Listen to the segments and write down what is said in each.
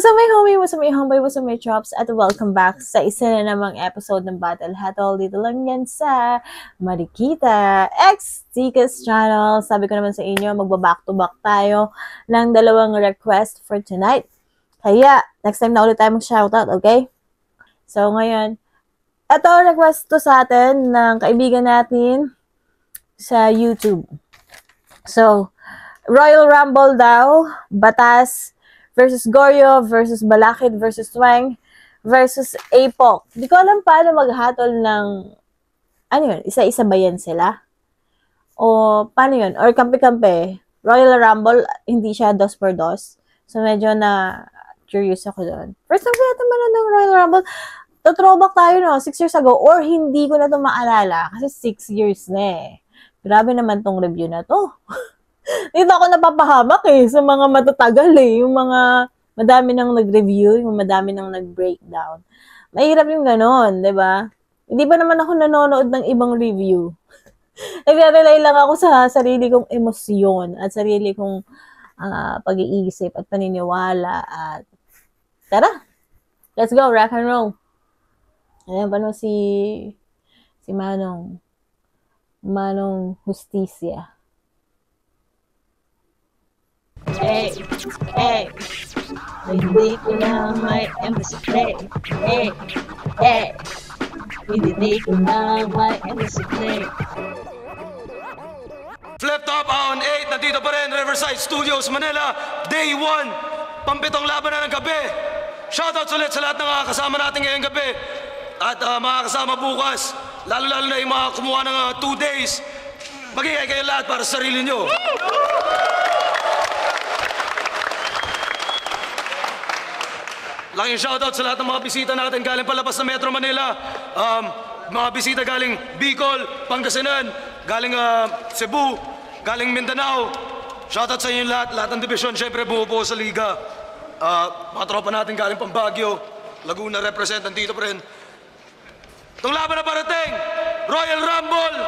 What's up my homeboy, what's up my chops, at welcome back sa isa na namang episode ng Battle Hatol. Dito lang yan sa Marikita X Tikas channel. Sabi ko naman sa inyo, magbaback to back tayo ng dalawang request for tonight. Kaya, next time na ulit tayo mag-shoutout, okay? So ngayon, ito request to sa atin ng kaibigan natin sa YouTube. So, Royal Rumble daw, Batas versus Goryo versus Balakid versus Tweng versus Apok. Di ko alam paano maghatol ng, ano yun, isa-isa ba yan sila? O paano yun? Or kampi-kampi. Royal Rumble, hindi siya 2x2. So medyo na curious ako doon. First time kaya naman ng Royal Rumble, to-throwback tayo no, 6 years ago, or hindi ko na ito maalala kasi 6 years na eh. Grabe naman tong review na to. Dito ako napapahamak eh, sa mga matatagal eh, yung mga madami nang nag-review, yung madami nang nag-breakdown. Mahirap yung ganon, di ba? Hindi ba naman ako nanonood ng ibang review? Nagre-rely lang ako sa sarili kong emosyon at sarili kong pag-iisip at paniniwala at tara, let's go, rock and roll. Ayan pa no si Manong Justicia. Hey, hindi ko na may embassy play. Hey, hindi ko na may embassy play. Flip Top on 8, nandito pa rin, Riverside Studios, Manila. Day 1, pampitong laban na ng gabi. Shoutouts ulit sa lahat ng mga kasama natin ngayong gabi. At mga kasama bukas, lalo-lalo na yung mga kumuha ng 2 days. Magigay kayo lahat para sa sarili nyo. Laking shoutout sa lahat ng mga bisita natin galing palabas ng Metro Manila. Mga bisita galing Bicol, Pangasinan, galing Cebu, galing Mindanao. Shoutout sa inyo lahat ng division, syempre bumubuo sa liga. Mga tropa natin galing Baguio, Laguna represent, nandito pa rin. Itong laban na parating, Royal Rumble.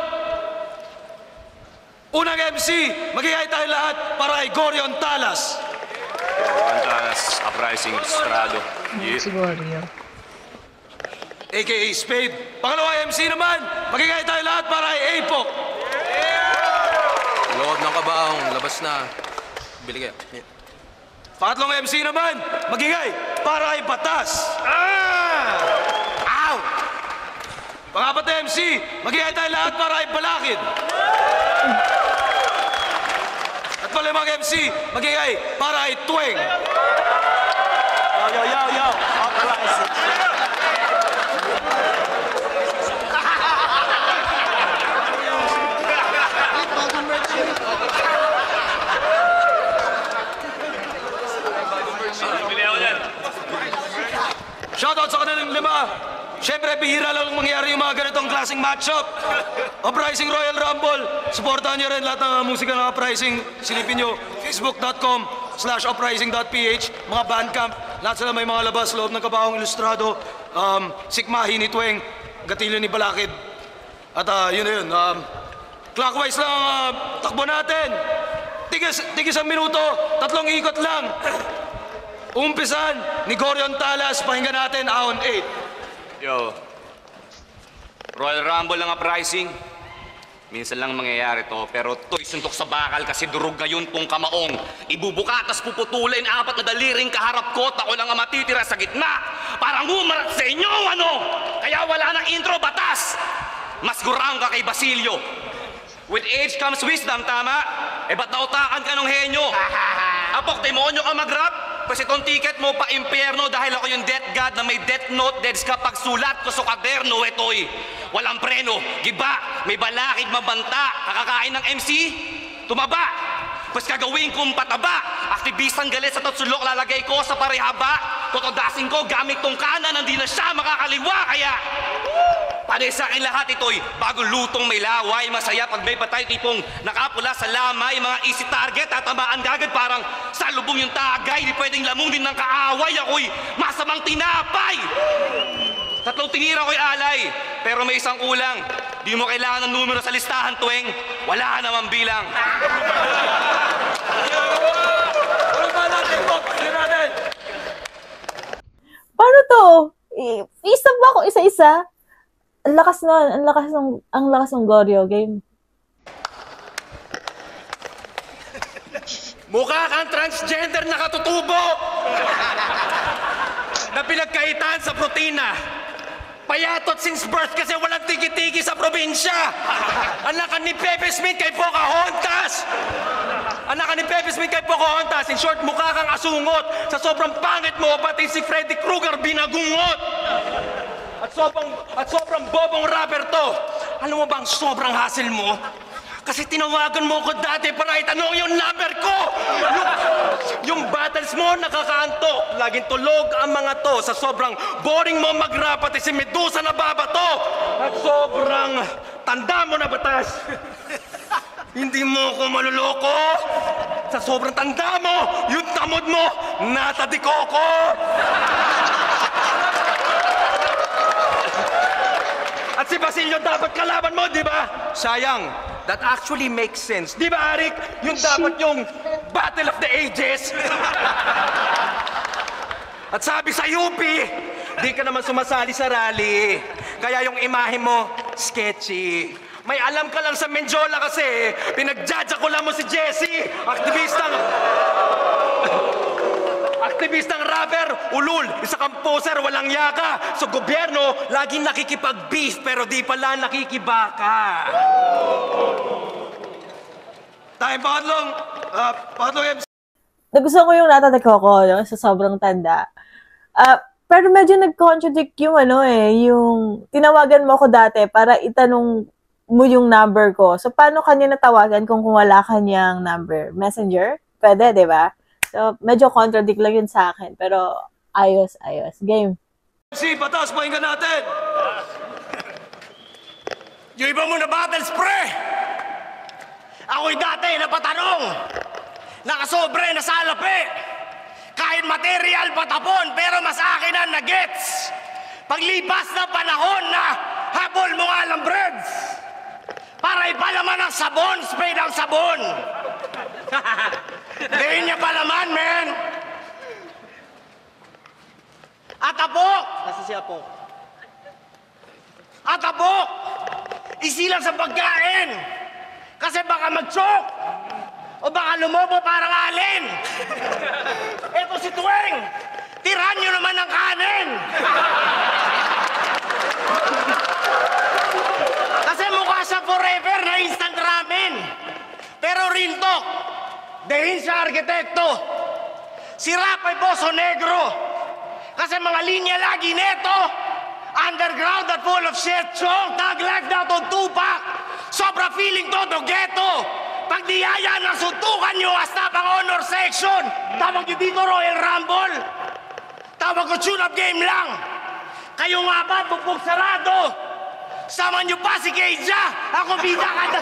Unang MC, magigay tayo lahat para kay Goryo Talas. Antanas, Uprising, Estrado. Si Goryo. A.K.A. Spade. Pangalawa MC naman, magigay tayo lahat para kay Apok. Loob ng kabaong, labas na. Bili kayo. Pangatlong MC naman, magigay para kay Batas. Ow! Pangapat na MC, magigay tayo lahat para kay Balakid. At palimang MC, magigay para kay Tweng. Yo, Uprising. Shoutout sa kanilang 5. Siyempre, bihira lang mangyari yung mga ganitong klaseng matchup. Uprising Royal Rumble. Supportahan nyo rin lahat ng musika ng Uprising. Silipin nyo, facebook.com/uprising.ph. Mga bandcamp. Lahat sila may mga labas, loob ng kabahong ilustrado. Sikmahi ni Tweng, gatilyo ni Balakid. At yun na yun. Clockwise lang takbo natin. Tigis ang minuto, 3 ikot lang. Umpisan ni Goryo Talas, pakinggan natin, on 8. Yo, Royal Rumble ang Uprising. Minsan lang mangyayari to, pero to'y suntok sa bakal kasi durog ngayon tong kamaong. Ibubukatas puputulin 4 na daliring kaharap ko, ako lang ang matitira sa gitna. Parang humarat sa inyo, ano? Kaya wala nang intro, Batas. Mas gurang ka kay Basilio. With age comes wisdom, tama? Ba't nautakan ka ng henyo? Apok, demonyo ka mag-rap? Kasi itong ticket mo pa impyerno dahil ako yung death god na may death note, deads ka pagsulat ko sa kaderno, eto'y walang preno, giba, may balakid, mabanta, kakakain ng MC, tumaba, pues kagawin kong pataba, aktivistan galit sa tatsulok, lalagay ko sa parehaba, totodasin ko gamit tong kanan, hindi na siya makakaliwa, kaya panay sa akin lahat ito'y bagong lutong may laway, masaya pag may patay, tipong nakapula sa lamay, mga easy target, tatamaan gagad parang sa lubong yung tagay, di pwedeng lamunin ng kaaway, ako'y masamang tinapay. 3 tinira ko'y alay, pero may isang kulang, di mo kailangan ng numero sa listahan, Tweng, wala naman bilang. Ano ba natin, Bob? Ano natin? to? Isa ba ako isa-isa? Ang lakas nun. Ang lakas ng Goryo game. Mukha kang transgender na katutubo! Na pinagkaitan sa protina. Payatot since birth kasi walang tiki-tiki sa probinsya. Anak ka ni Pepe Smith kay Pocahontas. Anak ka ni Pepe Smith kay Pocahontas. In short, mukha kang asungot. Sa sobrang pangit mo, pati si Freddy Krueger binagungot. At sobrang bobong rapper to. Alam mo bang sobrang hassle mo? Kasi tinawagan mo ko dati para itanong yung number ko! Yung battles mo nakakaantok. Laging tulog ang mga to. Sa sobrang boring mo mag-rap, pati si Medusa na babato. At sobrang tanda mo na batas. Hindi mo ko maluloko. Sa sobrang tanda mo, yung tamod mo, nasa dikoko. At si Basilio dapat kalaban mo, di ba? Sayang. That actually makes sense. Di ba, Arik? Yung dapat yung Battle of the Ages. At sabi sa UP, di ka naman sumasali sa rally. Kaya yung imahe mo, sketchy. May alam ka lang sa Menjola kasi, pinagjadja ko lang mo si Jessie, aktivistang rapper, ulul, isa kang poser, walang yaka. Sa gobyerno, laging nakikipag-beef, pero di pala nakikibaka. Time, pangatlong MC. Nagustuhan ko yung Nata de Coco, no? Sa sobrang tanda. Pero medyo nag-contradict yung yung tinawagan mo ko dati para itanong mo yung number ko. So, paano kanya natawagan kung wala kanyang number? Messenger? Pwede, di ba? So, medyo contradict lang yun sa akin. Pero, ayos. Game. MC, batas, pakinggan natin. Yung iba mo na battles, pre! Ako'y dati napatanong, nakasobre na salapi. Kahit material patapon, pero mas akin ang nagets. Paglipas na panahon na habol mo nga lang breads. Para ipalaman ang sabon, spray ng sabon. Dihin niya palaman, men. At apok. Nasa si Apo. At apok. Isilang sa pagkain. Kasi baka mag-choke. O baka lumobo parang alin. Eto si Tuweng. Tiran nyo naman ang kanin. Kasi mukha siya forever na instant ramen. Pero rintok. Dehin siya arkitekto. Si Rap ay Poso Negro. Kasi mga linya lagi neto. Underground at full of shit show. Tag life daw to Tupac. Sobra feeling todo ghetto. Pag niyaya ng suntukan nyo hasta pang honor section. Tawag nyo dito Royal Rumble. Tawag ko tune-up game lang. Kayo nga ba, bugbog sarado? Sama nyo pa si Keija. Ako bida kada.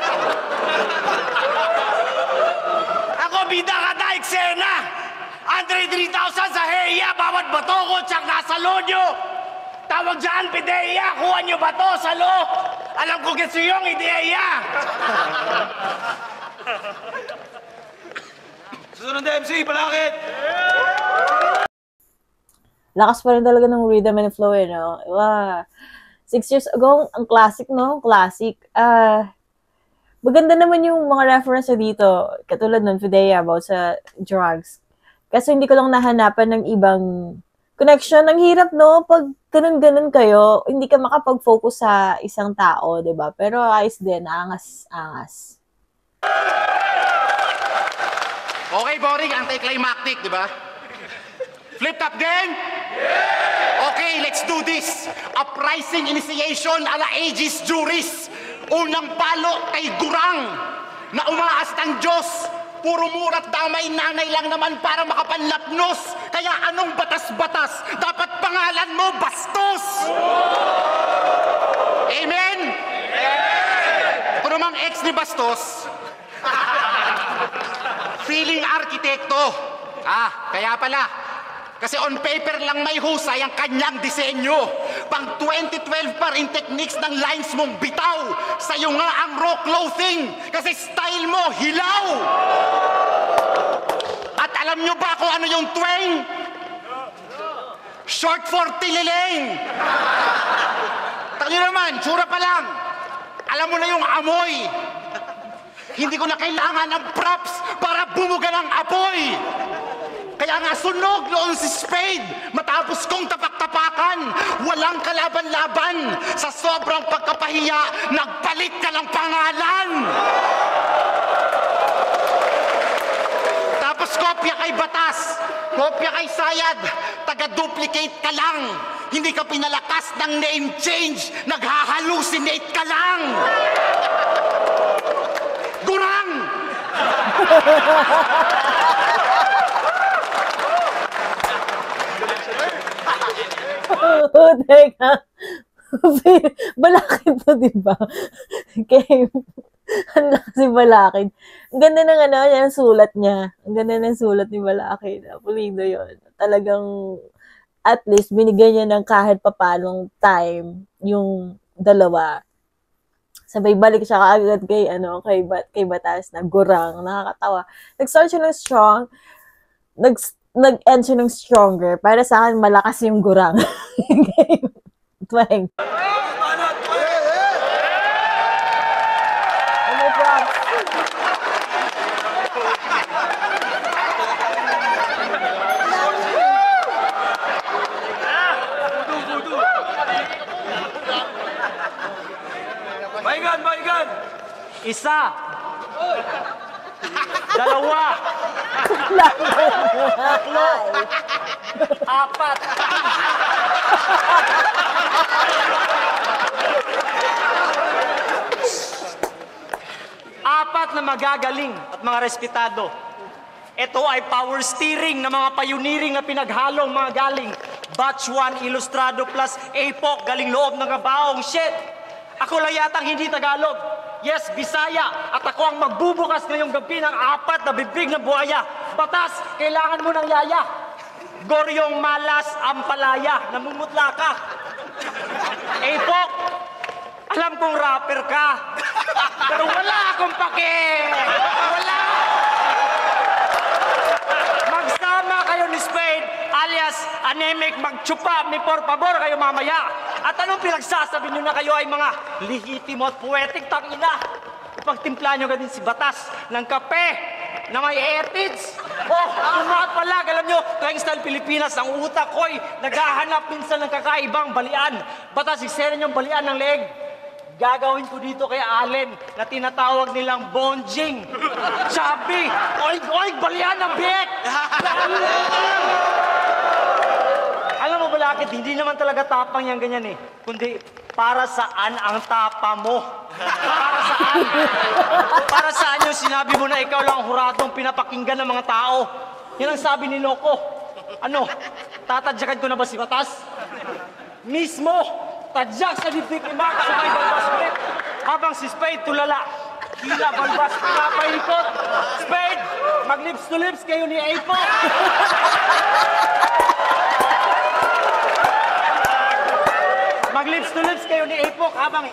Ako bida kada eksena. Andre 3000 sa Heya. Bawat bato ko, tsak nasa lonyo. Tawag dyan, Pideya. Kuha nyo bato sa lo. Alam ko gets yung ideya. Susunod na MC, palakit. Lakas pa rin talaga ng rhythm and flow, no? Wow. 6 years ago, ang classic, no? Classic. Maganda naman yung mga reference dito. Katulad nun, Fidea, about sa drugs. Kasi hindi ko lang nahanapan ng ibang connection. Ang hirap, no? Pag ganun-ganun kayo, hindi ka makapag-focus sa isang tao, di ba? Pero ayos din, angas. Okay, boring. Anticlimactic, di ba? Flip top gang? Yeah! Okay, let's do this. Uprising initiation ala Aegis Juris. Unang palo kay Gurang na umaas ng Diyos. Puro murat damay nanay lang naman para makapanlapnos. Kaya anong batas-batas? Dapat pangalan mo Bastos. Amen? Amen! Ito namang ex ni Bastos. Feeling arkitekto. Kaya pala. Kasi on paper lang may husay ang kanyang disenyo. Pang 2012 pa rin techniques ng lines mong bitaw. Sa'yo nga ang raw clothing. Kasi style mo, hilaw. At alam nyo ba kung ano yung twang? Short for Tililing! Tanyo naman, tsura pa lang. Alam mo na yung amoy. Hindi ko na kailangan ng props para bumuga ng apoy. Kaya nga sunog noon si Spade matapos kong tapak-tapakan. Walang kalaban-laban. Sa sobrang pagkapahiya, nagpalit ka ng pangalan. Tapos kopya kay Batas, kopya kay Sayad, taga-duplicate ka lang. Hindi ka pinalakas ng name change, naghahalucinate ka lang. Gurang! Teka. Balakid to, di ba? Kay, ang lakas si Balakid. Ang ganda ng ano, yan, sulat niya. Ang ganda ng sulat ni Balakid. Pulido yun. Talagang, at least, binigyan niya ng kahit papalong time yung dalawa. Sabay balik siya kaagad kay, kay Batas na gurang. Nakakatawa. Nag-start siya ng strong. Nag-end siya ng stronger. Para sa akin, malakas yung gurang. Tweng. Baigan! Isa. Dalawa. Tatlo. Apat. Apat na magagaling at mga respetado. Ito ay power steering ng mga pioneering na pinaghalong mga galing. Batch 1 Ilustrado plus APOC galing loob ng kabaong. Shit! Ako lang yatang hindi Tagalog. Yes, Bisaya. At ako ang magbubukas ngayong gabi ng apat na bibig ng buhaya. Batas, kailangan mo ng yaya. Goryong malas ang palaya. Namumutla ka. APOC, alam kong rapper ka. Pero wala akong pake. Wala. Magsama kayo ni Spade alias Anemic magtsupa ni por favor kayo mamaya. At anong pinagsasabi nyo na kayo ay mga lihitimo at poetic tangina? Ipagtimpla nyo din si Batas ng kape na may etids. Oh, mga palag, alam nyo, tuwing style Pilipinas, ang utak ko'y naghahanap minsan ng kakaibang balian. Batas, iksena nyo balian ng leeg. Gagawin ko dito kay Allen na tinatawag nilang bonjing. Sabi, oig, balian ng biek! Alam mo ba bakit? Hindi naman talaga tapang yan ganyan eh. Kundi, para saan ang tapa mo? Para saan? Para saan yung sinabi mo na ikaw lang ang huradong pinapakinggan ng mga tao? Yan ang sabi ni Loco. Ano, tatadyakan ko na ba si Batas? Mismo! Tadyak sa dibdib ni Max sa may balbas ulit. Habang si Spade tulala. Hila balbas, pinapaikot. Spade, mag-lips to lips kayo ni Apo. Mag-lips to lips kayo ni Apo habang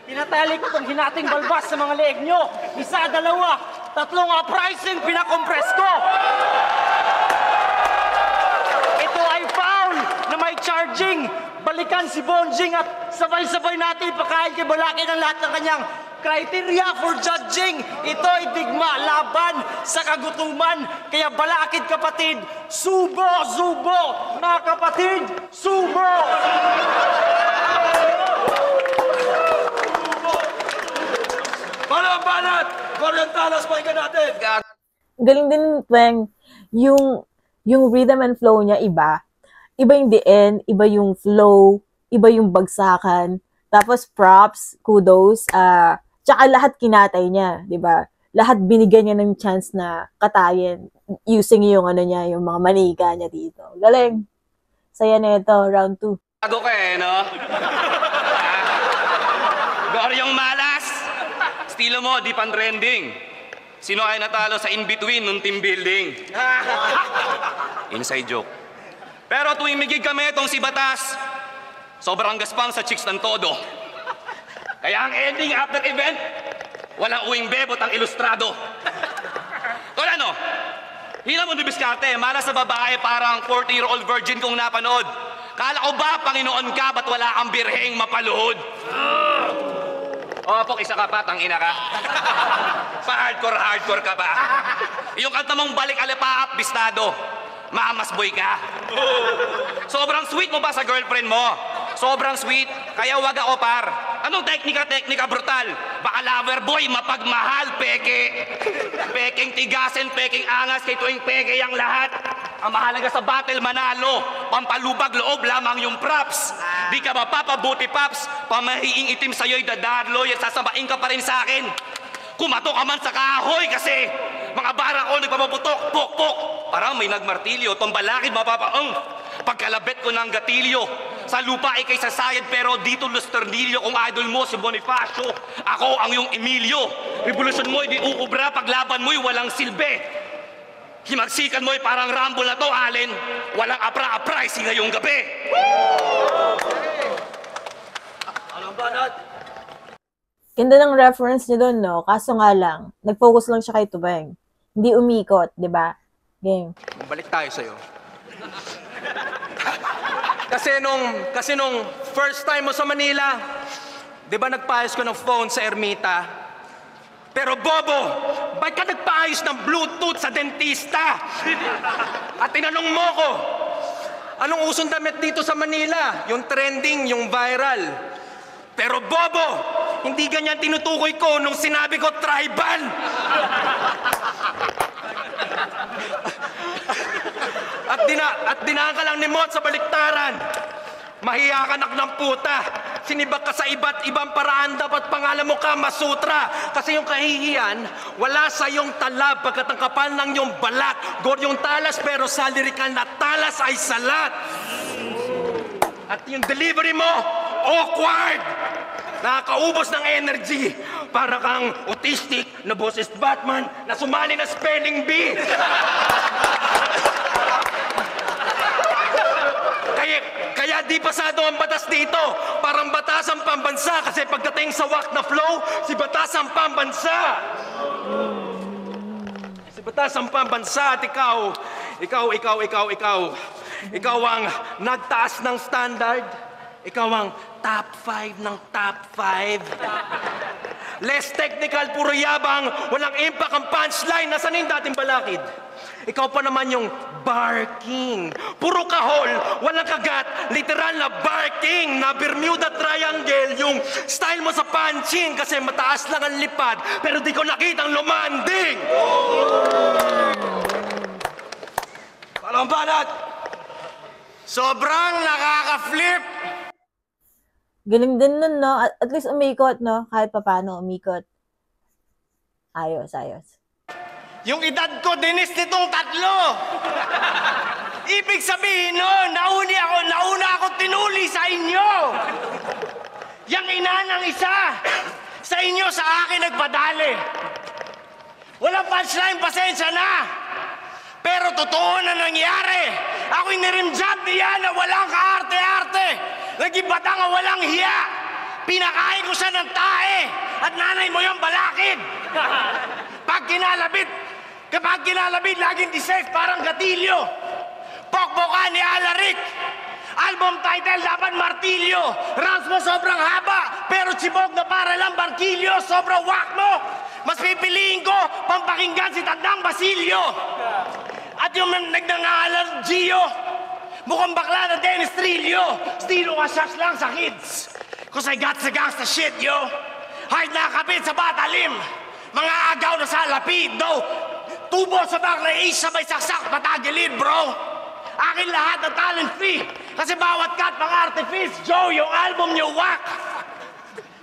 tinatali ko itong hinating balbas sa mga leeg nyo. Isa, dalawa, tatlong uprising pinakompress ko. Ito ay foul na may charging. Balikan si Bonjing at sabay-sabay natin ipakain kay Balakid ang lahat ng kanyang criteria for judging. Ito ay digma laban sa kagutuman. Kaya Balakid kapatid, subo, subo! Mga kapatid, subo! Banat! Orientalas, pahinga natin! Galing din, Tweng, yung rhythm and flow niya iba. Iba yung DN, iba yung flow, iba yung bagsakan. Tapos props, kudos, tsaka lahat kinatay niya, di ba? Lahat binigyan niya ng chance na katayin using yung niya, yung mga manika niya dito. Galing. Saya na ito, round 2. Bago ka eh, no? Goryong malas! Estilo mo, di pan trending. Sino ay natalo sa in-between nung team building? Inside joke. Pero tuwing migig kami itong si Batas, sobrang gaspang sa chicks ng todo. Kaya ang ending after event, walang uwing bebot ang ilustrado. Kung ano, hila mo dibiskarte, malas sa babae parang 40-year-old virgin kong napanood. Kala ko ba, Panginoon ka, ba't wala kang birheng mapaluhod? Pok, isa ka pa, tangina ka. Pa-hardcore ka pa. Yung kanta mong balik alipaap, bistado. Mamas boy ka. Sobrang sweet mo ba sa girlfriend mo? Sobrang sweet, kaya wag ako par. Anong teknika brutal? Baka lover boy, mapagmahal, peke. Peking tigasin, peking angas, kay tuwing peke ang lahat. Ang mahalaga sa battle, manalo. Pampalubag loob lamang yung props. Di ka mapapabuti, Paps. Pamahiing itim sa'yo'y dadarloy at sasamain ka pa rin sa akin. Kumato ka man sa kahoy kasi mga bara ko nagpapaputok, pok. Parang may nagmartilyo, tombalakid mapapaong. Pagkalabit ko ng gatilyo, sa lupa ay kay sasayad pero dito lusternilyo. Kung idol mo si Bonifacio, ako ang yung Emilio. Revolusyon mo di uubra, paglaban mo'y walang silbi. Himagsikan mo'y parang Rambo na to, Allen. Walang apra-apraisi ngayong gabi. Anong banat? Ganda ng reference niyo doon, no? Kaso nga lang, nag-focus lang siya kay Tubeng. Hindi umikot, di ba? Game. Balik tayo sa'yo. Kasi nung first time mo sa Manila, di ba nagpaayos ko ng phone sa Ermita? Pero Bobo, ba't ka nagpaayos ng Bluetooth sa dentista? At tinanong mo ko, anong usong damit dito sa Manila? Yung trending, yung viral. Pero Bobo, hindi ganyan tinutukoy ko nung sinabi ko tribal. At dinaan ka lang ni Mot sa baliktaran. Mahiya ka anak ng puta. Sinibak ka sa iba't ibang paraan, dapat pangalan mo Kama Sutra. Kasi yung kahihiyan, wala sa iyong talab pagkat ang kapal ng iyong balat. Gor yung talas pero sa lirikal na talas ay salat. At yung delivery mo, awkward. Nakakaubos ng energy. Para kang autistic na boses Batman na sumali na spelling bee. Kaya di pasado ang batas dito. Parang batas ang pambansa. Kasi pagdating sa wak na flow, si batas ang pambansa. Si batas ang pambansa at ikaw ang nagtaas ng standard. Ikaw ang top 5 ng top 5. Less technical, puro yabang, walang impact ang punchline. Nasaan yung dating balakid? Ikaw pa naman yung barking. Puro kahol, walang kagat, literal na barking, na Bermuda Triangle, yung style mo sa punching kasi mataas lang ang lipad, pero di ko nakitang lumanding. Walang banat! Sobrang nakaka-flip! Galing din nun, no? At least umikot, no? Kahit paano umikot. Ayos. Yung edad ko, dinis nitong tatlo. Ibig sabihin nun, nauna ako tinuli sa inyo. Yang ina ng isa, sa inyo, sa akin nagpadali. Walang punchline, pasensya na. Pero totoo na nangyari. Ako'y nirimjab niya na walang kaarte-arte. Naging batang walang hiya. Pinakain ko siya ng tae. At nanay mo yung balakid. Kapag kinalabit, laging deserve parang gatilyo. Pokpokan ni Alaric. Album title, Laban Martilyo. Rounds mo sobrang haba, pero chibog na para lang barkilyo. Sobrang wak mo. Mas pipiliin ko, pampakinggan si Tandang Basilio. At yung nagnangalan, Gio. Mukhang bakla na Dennis Trillo. Stilo ka shots lang sa kids. Cause I got the gangsta shit, yo. Hard na kapit sa batalim. Mga agaw na sa lapid, no? Tubo sa back na ace, sabay saksak, patagilid, bro. Akin lahat ng talent fee. Kasi bawat cut, mga artifice, Joe, yung album nyo, wak.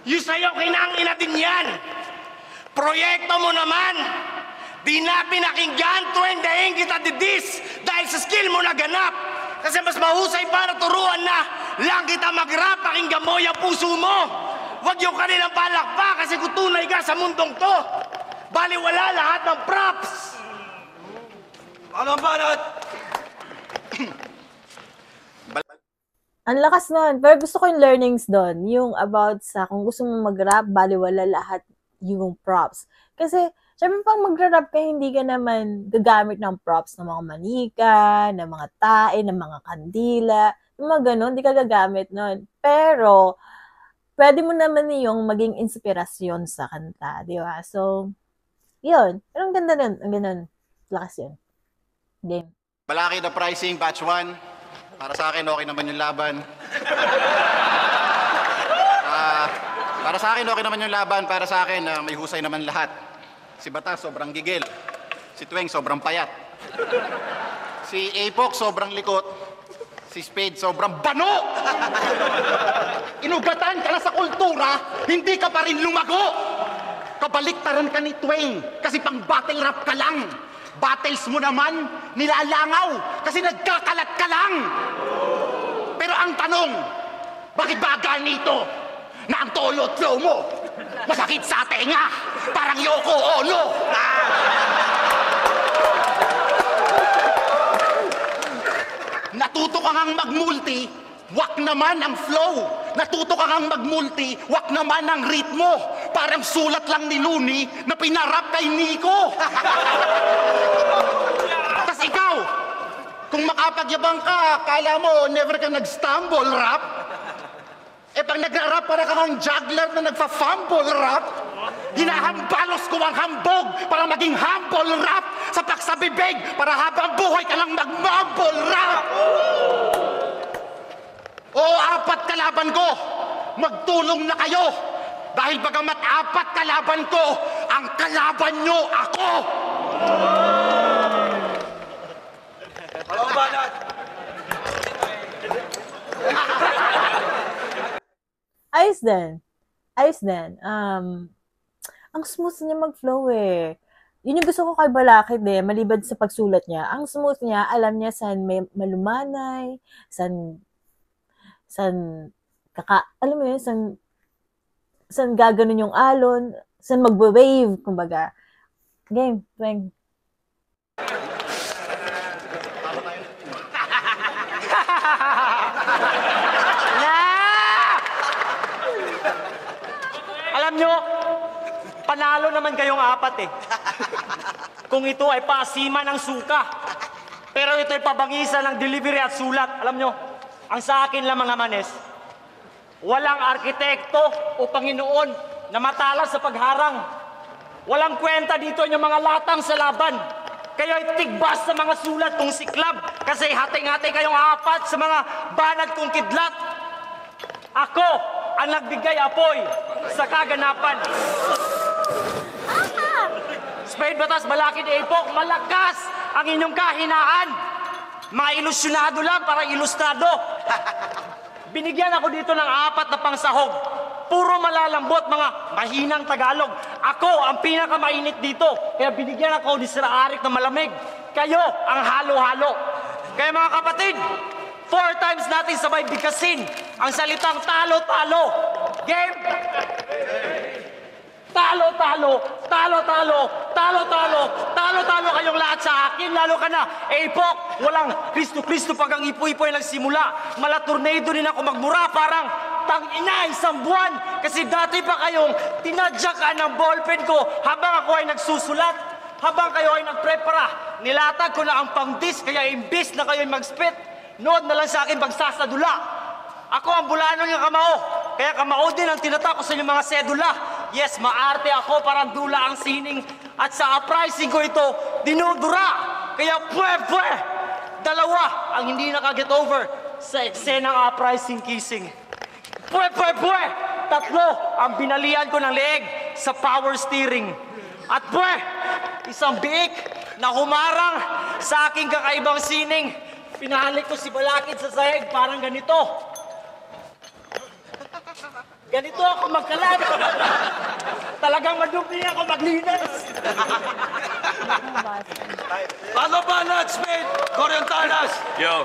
Yung sa'yo, kinangina din yan. Proyekto mo naman. Di na pinakinggan, tuwendahin kita didis. Dahil sa skill mo naganap. Kasi mas mahusay para turuan na lang kita mag-rap, pakinggan mo yung puso mo. Huwag yung kanilang palakpa kasi kung tunay ka sa mundong to, baliwala lahat ng props. Anong banat? Ang lakas nun. Pero gusto ko yung learnings doon. Yung about sa kung gusto mong mag-rap, baliwala lahat yung props. Kasi, syempre pag mag-rap ka, hindi ka naman gagamit ng props ng mga manika, ng mga tae, ng mga kandila. Yung mga ganun, di ka gagamit nun. Pero, pwede mo naman yung maging inspirasyon sa kanta, di ba? So, yun. Pero ang ganda nun. Ang ganun. Lakas yun. Game. Malaki na pricing, batch 1. Para sa akin, okay naman yung laban. Para sa akin, okay naman yung laban. Para sa akin, may husay naman lahat. Si Batas, sobrang gigil. Si Tuweng, sobrang payat. Si Apoc, sobrang likot. Si Spade, sobrang bano! Inugatan ka na sa kultura, hindi ka pa rin lumago! Kabaliktaran ka ni Tuweng, kasi pang battle rap ka lang. Battles mo naman, nilalangaw, kasi nagkakalat ka lang. Pero ang tanong, bakit ba ganito na ang toyo at flow mo masakit sa tenga, parang Yoko Ono? Natuto ka ngang mag-multi, wak naman ang flow. Natuto ka ngang mag-multi, wak naman ang ritmo. Parang sulat lang ni Looney na pinarap kay Nico. Tas ikaw, kung makapagyabang ka, kala mo never ka nag-stumble rap. Eh pag nagra-rap, para ka kang juggler na nagfa-fumble rap. Hinahambalos ko ang hambog para maging humble rap. Sa pagsabibig, para habang buhay ka lang mag-mumble rap. Oo, 4 kalaban ko. Magtulong na kayo. Dahil bagamat 4 kalaban ko, ang kalaban nyo ako. Hello, Banat! Ayos din. Ayos din. Ang smooth niya mag-flow eh. Yun yung gusto ko kay Balakid eh, maliban sa pagsulat niya. Ang smooth niya, alam niya saan may malumanay, saan alam mo yun, saan gaganon yung alon, saan magwa-wave, kumbaga. Game, Tuweng. Alam nyo, panalo naman kayong 4 eh. Kung ito ay paasiman ng suka. Pero ito ay pabangisan ng delivery at sulat. Alam nyo, ang sa akin lang mga manes, walang arkitekto o Panginoon na matalas sa pagharang. Walang kwenta dito yung mga latang sa laban. Kayo ay tigbas sa mga sulat kong siklab kasi hati-hati kayong 4 sa mga banad kong kidlat. Ako ang nagbigay apoy sa kaganapan. Spade, Batas, Balakid, Apoc, malakas ang inyong kahinaan. Mga ilusyonado lang, parang ilustrado. Binigyan ako dito ng 4 na pangsahog. Puro malalambot, mga mahinang Tagalog. Ako ang pinakamainit dito. Kaya binigyan ako ni Sir Arik na malamig. Kayo ang halo-halo. Kaya mga kapatid, 4 times natin sabay bigkasin ang salitang talo-talo. Game! Talo-talo, talo-talo, talo-talo, talo-talo kayong lahat sa akin, lalo ka na. Apoc, walang Kristo-Kristo pag ang ipo-ipo ay nagsimula. Mala-tornado din ako magmura, parang tang-ina, 1 buwan. Kasi dati pa kayong tinadyakan ng ballpen ko habang ako ay nagsusulat. Habang kayo ay nagprepara, nilatag ko na ang pang-dis, kaya imbis na kayo ay mag-spit, nood na lang sa akin pagsasadula. Ako ang bulano ng kamao, kaya kamao din ang tinatako sa inyong mga sedula. Yes, maarte ako, parang dula ang sining. At sa uprising ko ito, dinudura. Kaya pwe-pwe, 2 ang hindi nakaget over sa eksenang uprising kissing. Pwe-pwe-pwe, 3 ang binalian ko ng leeg sa power steering. At pwe, 1 biik na humarang sa aking kakaibang sining. Pinahalik ko si Balakid sa sahig, parang ganito. Ganito ako magkalat. Talagang madumi ako maglinis. Hello, Banat, Spade, Coriontanas! Yo,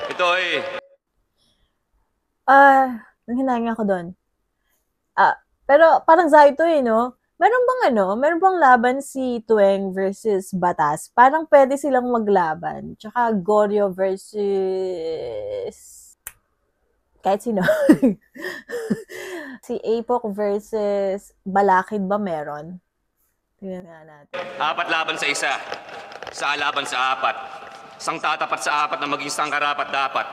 ito eh. Nanghinayang ako doon. Pero parang Zaito eh, no? Meron bang laban si Tuweng versus Batas? Parang pwede silang maglaban. Tsaka Goryo versus kahit sino. Si Apoc versus Balakid ba meron? Tingnan nga natin. 4 laban sa 1. Sa laban sa 4. Sang tatapat sa 4 na maging sang karapat dapat.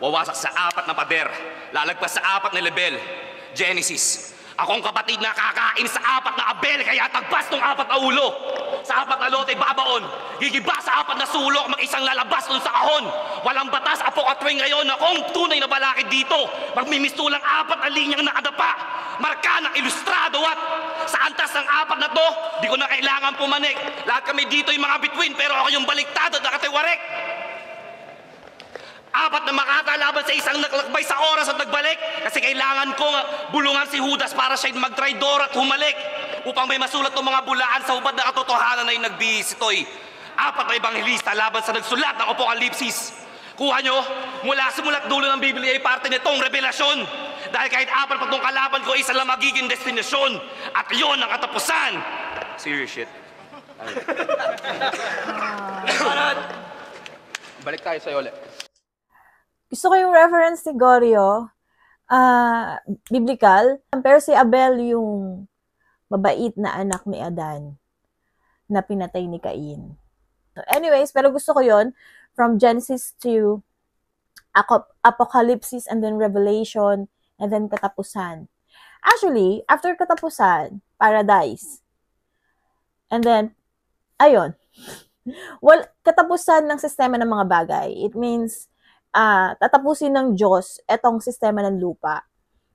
wawasak sa 4 na pader, lalagpas sa 4 na level. Genesis, akong kapatid na kakain sa 4 na Abel, kaya tagpas ng 4 na ulo. Sa 4 na lote babaon, gigiba sa 4 na sulok, mag-isang lalabas dun sa kahon. Walang batas, apo katwing ngayon, akong tunay na balakid dito. Magmimistulang 4 na linyang nakadapa, marka ng ilustrado at sa antas ng 4 na to, di ko na kailangan pumanik. Lahat kami dito yung mga bituin, pero ako yung baliktad at nakatiwarek. 4 na makata laban sa isang naglakbay sa oras at nagbalik, kasi kailangan ko bulungan si Judas para siya magtraidor at humalik, upang may masulat ng mga bulaan sa hubad na katotohanan na yung nagbihis ito'y 4 na ebanghelista laban sa nagsulat ng Apokalipsis. Kuha nyo, mula simulat dulo ng Biblia ay parte nitong revelasyon. Dahil kahit 4 pa itong kalaban ko, isa lang magiging destinasyon. At yun ang katapusan. Serious shit. Balik tayo sa'yo ulit. Gusto ko yung reference ni Goryo, biblical, pero si Abel yung mabait na anak ni Adan na pinatay ni Cain. Anyways, pero gusto ko yon from Genesis to Apocalypse and then Revelation and then katapusan. Actually, after katapusan, paradise. And then, ayun. Well, katapusan ng sistema ng mga bagay. It means, tatapusin ng Diyos etong sistema ng lupa.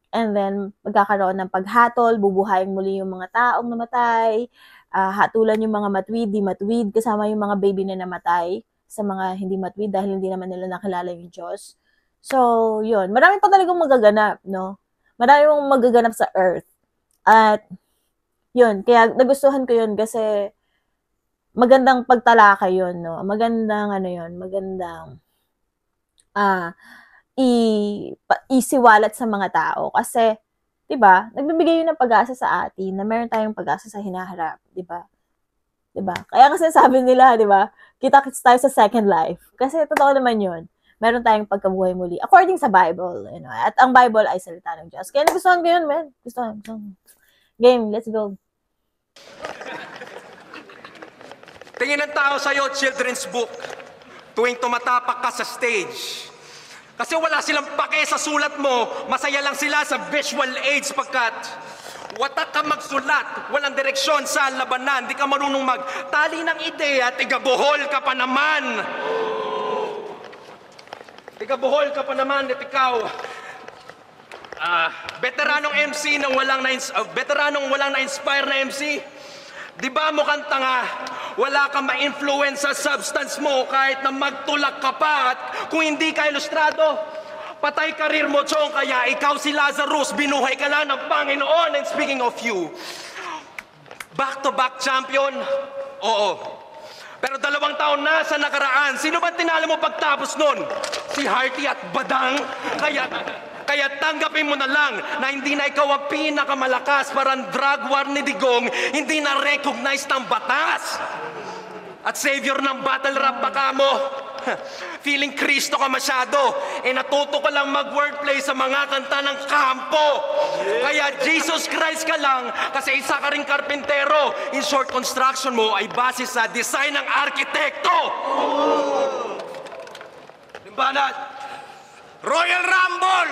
And then, magkakaroon ng paghatol, bubuhayin muli yung mga taong namatay, hatulan yung mga matwid, di matwid, kasama yung mga baby na namatay sa mga hindi matwid dahil hindi naman nila nakilala yung Diyos. So, yun. Marami pa talagang magaganap, no? Marami mong magaganap sa earth. At, yun. Kaya, nagustuhan ko yun kasi magandang pagtalakay yun, no? Magandang, isiwalat sa mga tao kasi 'di ba? Nagbibigay 'yun ng pag-asa sa atin na meron tayong pag-asa sa hinaharap, 'di ba? 'Di ba? Kaya kasi sabi nila, 'di ba? Kita-kits tayo sa second life. Kasi totoo naman 'yun. Meron tayong pagkabuhay muli according sa Bible, you know. At ang Bible ay salita ng Diyos. Kaya nagustuhan ko 'yun, man. Gustuhan. Game, let's go. Tingin ng tao sa'yo, children's book, tuwing tumatapak ka sa stage. Kasi wala silang pake sa sulat mo, masaya lang sila sa visual aids pagkat watak ka magsulat, walang direksyon sa labanan, di ka marunong magtali ng ideya, tigabuhol ka pa naman. Tigabuhol ka pa naman at ikaw. Veteranong MC na veteranong walang na-inspire na MC. Di ba mukhang tanga? Wala kang ma-influence sa substance mo kahit na magtulak ka pa at kung hindi ka ilustrado, patay karir mo, Chong, kaya ikaw si Lazarus, binuhay ka lang ng Panginoon. And speaking of you, back-to-back champion? Oo. Pero 2 taon na sa nakaraan, sino ba tinalo mo pagtapos nun? Si Harty at Badang? Kaya tanggapin mo na lang na hindi na ikaw ang pinakamalakas, parang drug war ni Digong, hindi na recognize ng batas. At savior ng battle rap baka mo. Feeling Kristo ka masyado. Natuto ka lang mag-wordplay sa mga kanta ng kampo. Kaya Jesus Christ ka lang kasi isa ka rin karpintero. In short, construction mo ay base sa design ng arkitekto. Limbanat! Royal Rumble!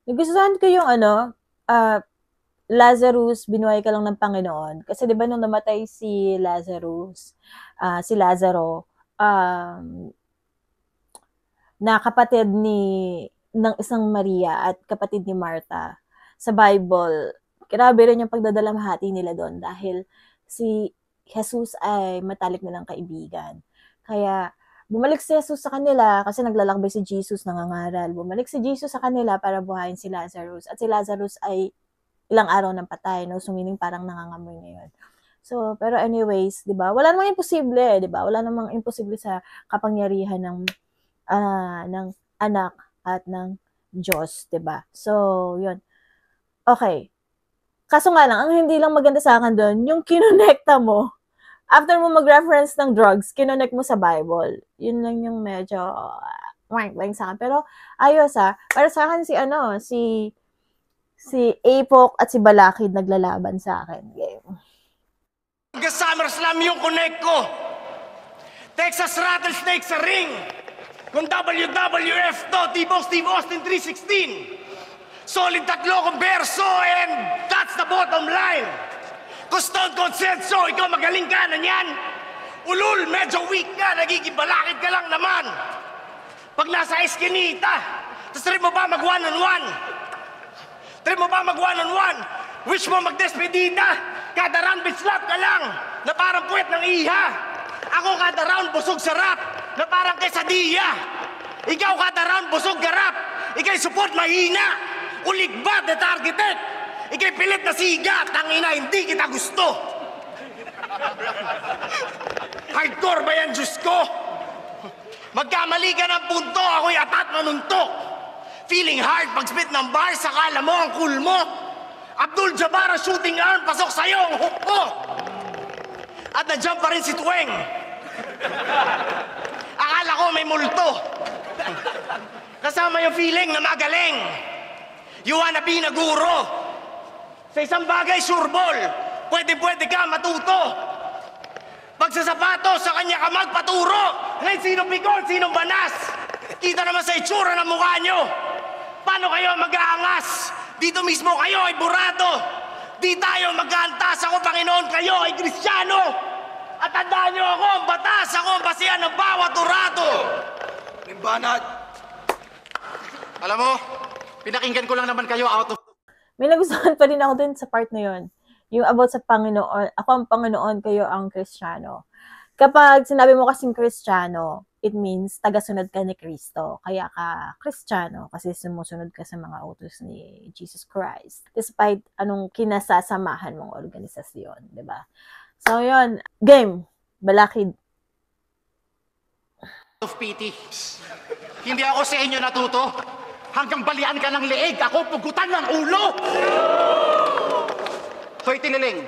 Nagustuhan ko yung Lazarus, binuhay ka lang ng Panginoon. Kasi 'di ba nung namatay si Lazarus, si Lazaro, na kapatid ng isang Maria at kapatid ni Martha. Sa Bible, grabe rin yung pagdadalamhati nila doon dahil si Jesus ay matalik nilang kaibigan. Kaya bumalik si Jesus sa kanila kasi naglalakbay si Jesus, nangangaral. Bumalik si Jesus sa kanila para buhayin si Lazarus. At si Lazarus ay ilang araw ng patay, no? So, meaning parang nangangamoy na yun. So, pero anyways, di ba? Wala namang imposible, di ba? Wala namang imposible sa kapangyarihan ng anak at ng Diyos, di ba? So, yun. Okay. Kaso nga lang, ang hindi lang maganda sa akin doon, yung kinonekta mo, after mo mag-reference ng drugs, kinonect mo sa Bible. Yun lang yung medyo wank sa akin. Pero ayos para sa akin si Apok at si Balakid naglalaban sa akin. Game. Hanggang SummerSlam yung connect ko. Texas Rattlesnake sa ring. Kung WWF to, Tibong Steve Austin 316. Solid 3 kong berso and that's the bottom line. Kung Stone Cold said so, ikaw magaling ka na yan. Ulul, medyo weak ka, nagigibalakid ka lang naman. Pag nasa eskinita, tapos rin mo ba mag one-on-one? Try mo ba mag one-on-one? Wish mo magdespedida? Kada round bitslap ka lang, na parang puwet ng iha. Ako kada round busog sarap, na parang quesadilla. Ikaw kada round busog garap, ikay support mahina. Uligbad at architect, ikay pilit na siga, tangina hindi kita gusto. Hardcore ba yan, Diyos ko? Magkamali ka ng punto, ako'y atat manuntok. Feeling hard pag-spit ng bars, akala mo ang cool mo. Abdul Jabbar ang shooting arm, pasok sa'yo ang hook ko. At na-jump pa rin si Tuweng. Akala ko may multo. Kasama yung feeling na magaling. You wanna be na guro. Sa isang bagay, sureball. Pwede-pwede ka matuto. Pag sa sapatos, sa kanya ka magpaturo. Ngayon, sino pikon, sino banas? Kita naman sa itsura ng mukha nyo. Paano kayo mag-aangas? Dito mismo kayo ay burado. Di tayo mag-aantas. Ako, Panginoon, kayo ay Kristiyano. At tandaan nyo ako, ang batas. Ako ang basihan ng bawat urado. Limbanat! Alam mo, pinakinggan ko lang naman kayo out of... May nagustuhan pa rin ako dun sa part na yun. Yung about sa Panginoon, ako ang Panginoon, kayo ang Kristiyano. Kapag sinabi mo kasing Kristiyano, it means tagasunod ka ni Kristo. Kaya ka Kristiyano kasi sumusunod ka sa mga utos ni Jesus Christ. Despite anong kinasasamahan mong organisasyon, di ba? So, yun. Game. Balakid. of pity. Hindi ako sa inyo natuto. Hanggang balian ka ng leeg, ako pugutan ng ulo! Hoy, Tiniling.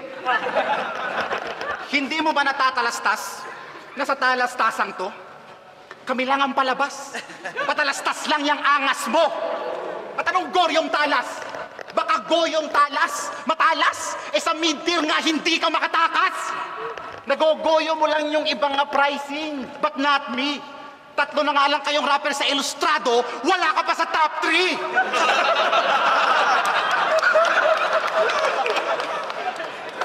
Hindi mo ba natatalastas na sa talastasang to? Kami lang ang palabas. Patalastas lang yung angas mo. At anong goryong talas? Baka goyong talas, matalas, sa mid-tier nga hindi ka makatakas. Nagogoyo mo lang yung ibang pricing, but not me. Tatlo na nga lang kayong rapper sa Ilustrado, wala ka pa sa top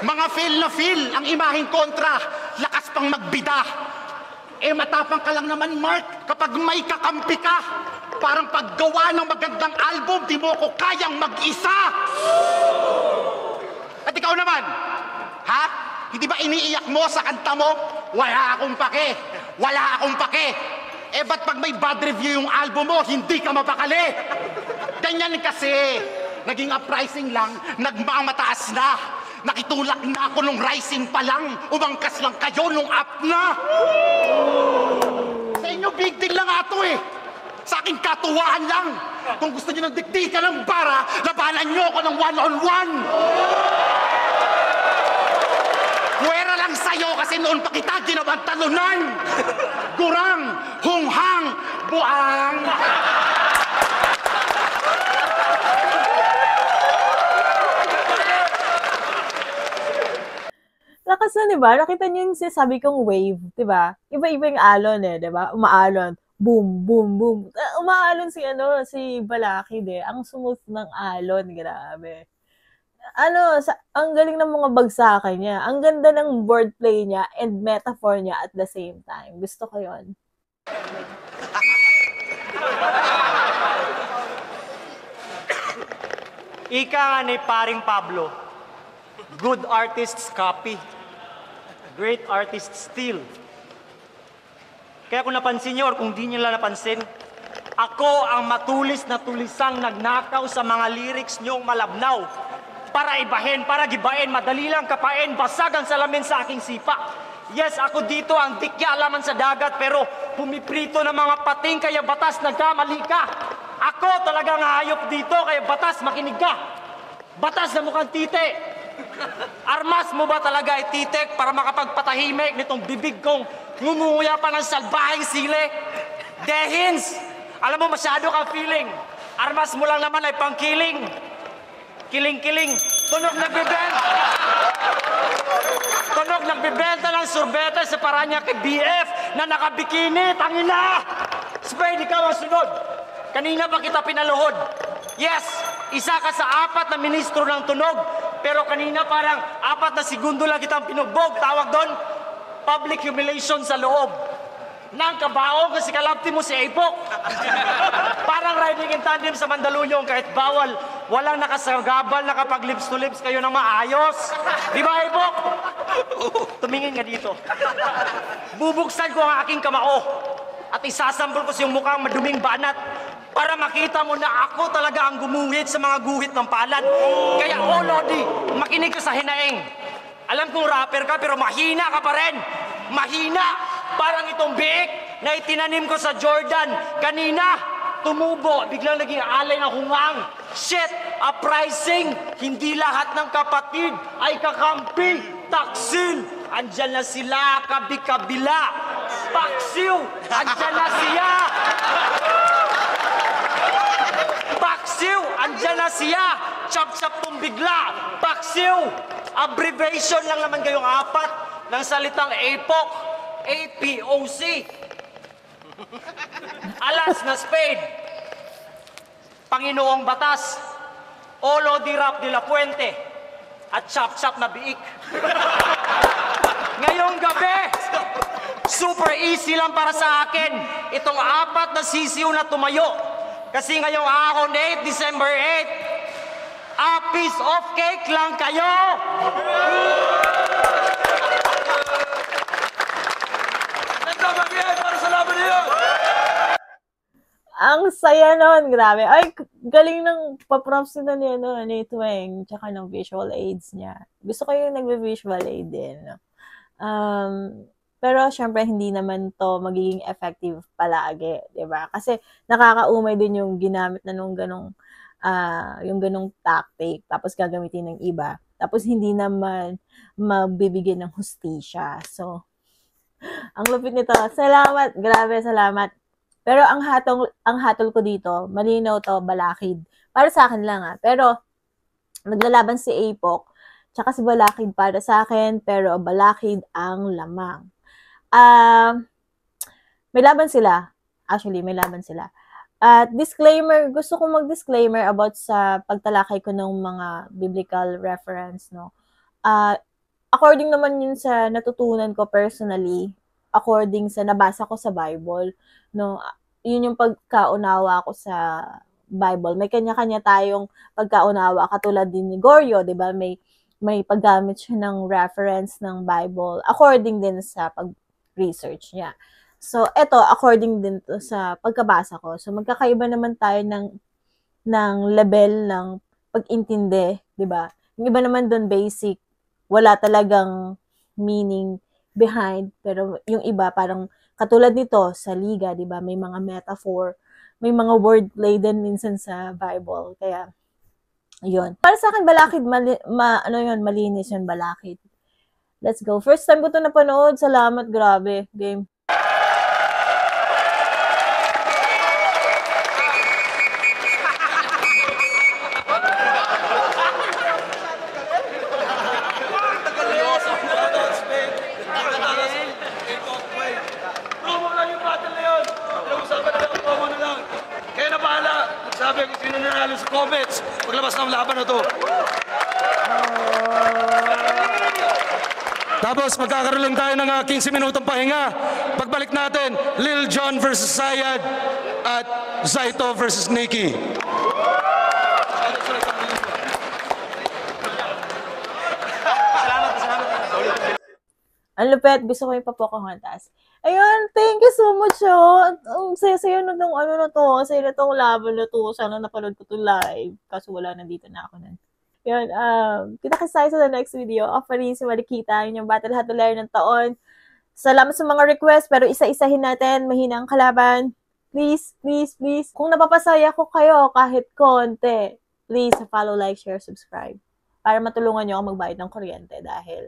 3. Mga feel na feel ang imaheng kontra, lakas pang magbida. Matapang ka lang naman, Mark, kapag may kakampi ka. Parang paggawa ng magandang album, di mo ko kayang mag-isa. At ikaw naman, ha? Hindi ba iniiyak mo sa kanta mo? Wala akong pake. Wala akong pake. Ba't pag may bad review yung album mo, hindi ka mapakali? Ganyan kasi. Naging uprising lang, nagmamataas na. Nakitulak na ako nung rising pa lang. Umangkas lang kayo nung up na. Sa inyo, big deal lang ato eh. Sa akin, katuwaan lang. Kung gusto nyo ng diktika ng bara, labanan nyo ako ng one-on-one. Puwera lang sa'yo kasi noon pa kita ginawang talunan. Gurang, hunghang, buang. Lakas na, diba? Nakita niyo yung sinasabi kong wave, diba? Iba-iba yung alon eh, diba? Umaalon. Boom, boom, boom. Umaalon si Balakid eh. Ang smooth ng alon, grabe. Ang galing ng mga bagsakan niya. Ang ganda ng wordplay niya and metaphor niya at the same time. Gusto ko yun. Ika nga ni paring Pablo, good artists copy, great artists steal. Kaya kung napansin niyo or kung di niyo lang napansin, ako ang matulis na tulisang nagnakaw sa mga lyrics niyong malabnaw. Para ibahin, para gibain, madali lang kapain, basag ang salamin sa aking sipa. Yes, ako dito ang dikya laman sa dagat, pero pumiprito ng mga pating, kaya batas nagkamali ka. Ako talagang hayop dito, kaya batas makinig ka. Batas na mukhang tite. Armas mo ba talaga ay titik para makapagpatahimik nitong bibig kong ngumunguya pa ng salbahing sili? Dehins, alam mo masyado kang feeling. Armas mo lang naman ay pangkiling. Kiling-kiling, tunog nagbibenta. Tunog nagbibenta ng sorbete sa Paranaque BF na nakabikini, tangina! Spade, ikaw ang sunod. Kanina pa kita pinaluhod. Yes, isa ka sa 4 na ministro ng tunog. Pero kanina parang 4 na segundo lang kitang pinugbog. Tawag doon, public humiliation sa loob. Nang kabaong kasi kalapti mo si Apok. Parang riding in tandem sa Mandaluyong kahit bawal. Walang nakasagabal, nakapag-lips to lips kayo ng maayos. Di ba, Apok? Tumingin nga dito. Bubuksan ko ang aking kamao at isasambol ko sa iyong mukhang maduming banat para makita mo na ako talaga ang gumuhit sa mga guhit ng palad. Kaya, Lodi, makinig ka sa hinaing. Alam kong rapper ka, pero mahina ka pa rin. Mahina! Parang itong biik na itinanim ko sa Jordan. Kanina, tumubo. Biglang naging alay na hungang. Shit! Uprising! Hindi lahat ng kapatid ay kakampi. Taksil! Andyan na sila, kabi-kabila. Paksiw! Andyan na siya! Paksiw! Andyan na siya! Chap-chap tumbigla! Paksiw! Abbreviation lang naman kayong 4 ng salitang APOC. APOC. Alas na Spade. Panginoong Batas. Olo di Rap de la Puente. At chap-chap na biik. Ngayong gabi, super easy lang para sa akin itong 4 na sisiw na tumayo. Kasi ngayong ahon 8, December 8, a piece of cake lang kayo. Ang saya nun, grabe. Ay, galing ng paprops na ni Tweng, tsaka ng visual aids niya. Gusto ko yung nagbe-visual aid din. Pero syempre, hindi naman to magiging effective palagi, di ba? Kasi nakakaumay din yung ginamit na nung yung ganong tactic, tapos gagamitin ng iba. Tapos hindi naman magbibigyan ng hustisya. So, ang lupit nito. Salamat. Grabe, salamat. Pero ang hatol ko dito, malinaw to, Balakid. Para sa akin lang Pero, naglalaban si Apok, tsaka si Balakid para sa akin, pero Balakid ang lamang. May laban sila. Actually, may laban sila. At disclaimer, gusto kong mag-disclaimer about sa pagtalakay ko ng mga biblical reference, no? According naman yun sa natutunan ko personally, according sa nabasa ko sa Bible, no, yun yung pagkaunawa ko sa Bible. May kanya-kanya tayong pagkaunawa, katulad din ni Goryo, 'di ba? May paggamit siya ng reference ng Bible according din sa pag-research niya. So, eto according din to sa pagkabasa ko. So, magkakaiba naman tayo ng level ng pag-intindi, 'di ba? Yung iba naman doon basic, wala talagang meaning behind, pero yung iba parang katulad nito sa liga, 'di ba? May mga metaphor, may mga wordplay din minsan sa Bible. Kaya yun. Para sa akin Balakid malinis yun, Balakid. Let's go. First time ko 'to napanood. Salamat, grabe. Game. Sabi kung sino nanalo sa comments paglabas ng laban na to. Tapos magkakaroon lang tayo ng 15 minutong pahinga. Pagbalik natin, Lil Jon versus Sayad at Zaito versus Nikki. Ang lupet, gusto ko yung papokangas. Ayun, thank you so much, Ang saya-saya na itong na to. Ang saya na itong laban na to. Sana napanood ko to live. Kaso wala, nandito na ako nun. Yun, kita tayo sa next video. Offering si Marikita, yun yung battle hatuler ng taon. Salamat sa mga request, pero isa-isahin natin. Mahina ang kalaban. Please, please, please. Kung napapasaya ko kayo kahit konti, please follow, like, share, subscribe. Para matulungan nyo ako magbayad ng kuryente dahil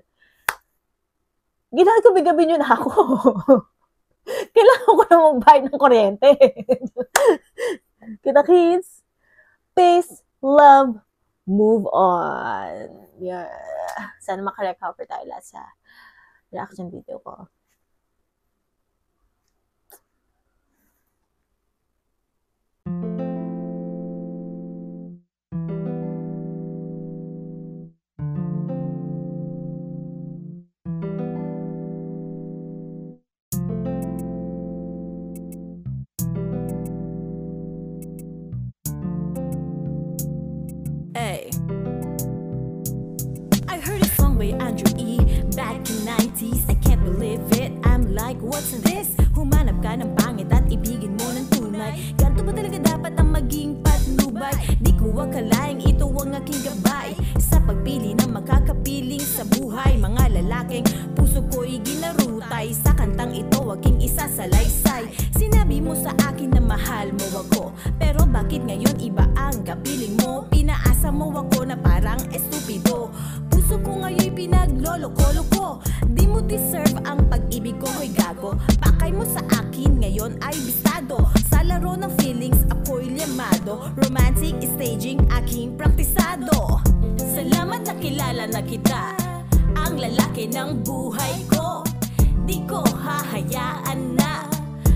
ginagabi-gabi nyo na ako. Kailangan ko na magbayad ng kuryente. Kita kids. Peace, love, move on. Yeah. Sana makarecover tayo lahat sa reaction video ko. like, what's this? Humanap ka ng pangit at ibigin mo ng tunay. Ganto ba talaga dapat ang maging patnubay? Di ko akalaing ito ang aking gabay sa pagpili ng makakapiling sa buhay. Mga lalaking puso ko'y ginarutay sa kantang ito aking isasalaysay. Sinabi mo sa akin na mahal mo ako, pero bakit ngayon iba ang kapiling mo? Pinaasa mo ako na parang estupido. Puso ko ngayon'y pinagloloko-loko. Di mo deserve ang pag-ibig ko, hoy gago. Pakay mo sa akin ngayon ay bistado. Sa laro ng feelings ako'y llamado. Romantic staging aking praktisado. Salamat na kilala na kita, ang lalaki ng buhay ko. Di ko hahayaan na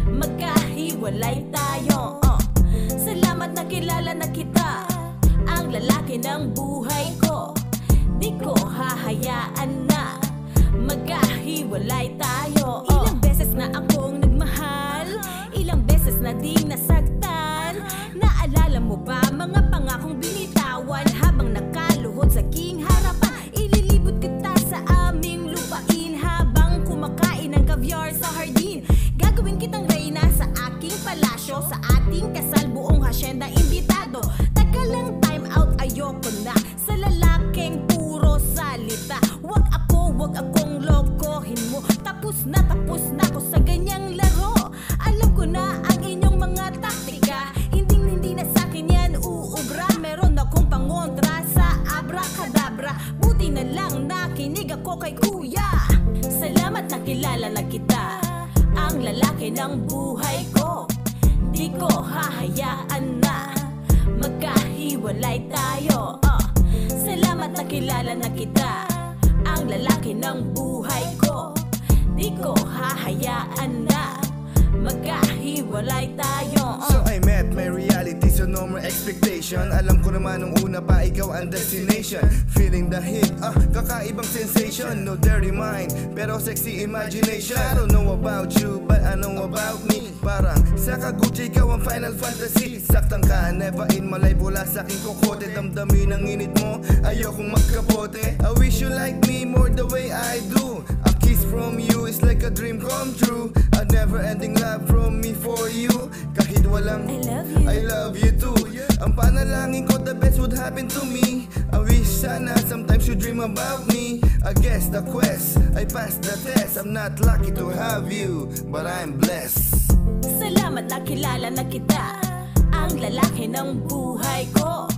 magkahiwalay tayo. Salamat na kilala na kita, ang lalaki ng buhay ko. Di ko hahayaan na magkahiwalay tayo. Ilang beses na akong nagmahal, ilang beses na di nasaktan. Naalala mo ba mga pangakong binitawan habang nakaluhod sa aking harapan? Ililibot kita sa aming lupain habang kumakain ng caviar sa hardin. Gagawin kitang reyna sa aking palasyo, sa ating kasal buong hasyenda imbitado. Taka lang, time out, ayoko na sa lalaking puro salita. Wag akong lokohin mo. Tapos na ako sa ganyang laro. Alam ko na ang inyong mga taktika. Hindi na sa'kin yan uubra. Meron akong pangontra sa abracadabra. Buti na lang nakinig ako kay kuya. Salamat na kilala na kita, ang lalaki ng buhay ko. Di ko hahayaan na magkahiwalay tayo. Salamat na kilala na kita, ang lalaki ng buhay ko. Di ko hahayaan na magkahiwalay tayo. So I met my reality, so no more expectation. Alam ko naman nung una pa ikaw ang destination. Feeling the hit, kakaibang sensation. No dirty mind, pero sexy imagination. I don't know about you, but I know about me. Parang sa Kaguchi, ikaw ang final fantasy. Saktang ka, never in my life, wala sa'king kokote. Damdamin ang init mo, ayokong magkapote. I wish you like me more the way I do. A kiss from you is like a dream come true. A never-ending love from me for you. Kahit walang I love you too. Ang panalangin ko, the best would happen to me. I wish sana sometimes you dream about me. I guess the quest, I passed the test. I'm not lucky to have you, but I'm blessed. Salamat na kilala na kita, ang lalaki ng buhay ko.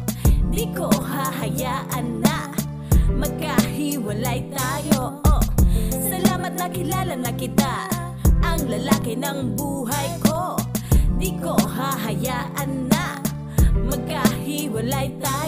Di ko hahayaan na magkahiwalay tayo. Salamat na kilala na kita, ang lalaki ng buhay ko. Di ko hahayaan na magkahiwalay tayo.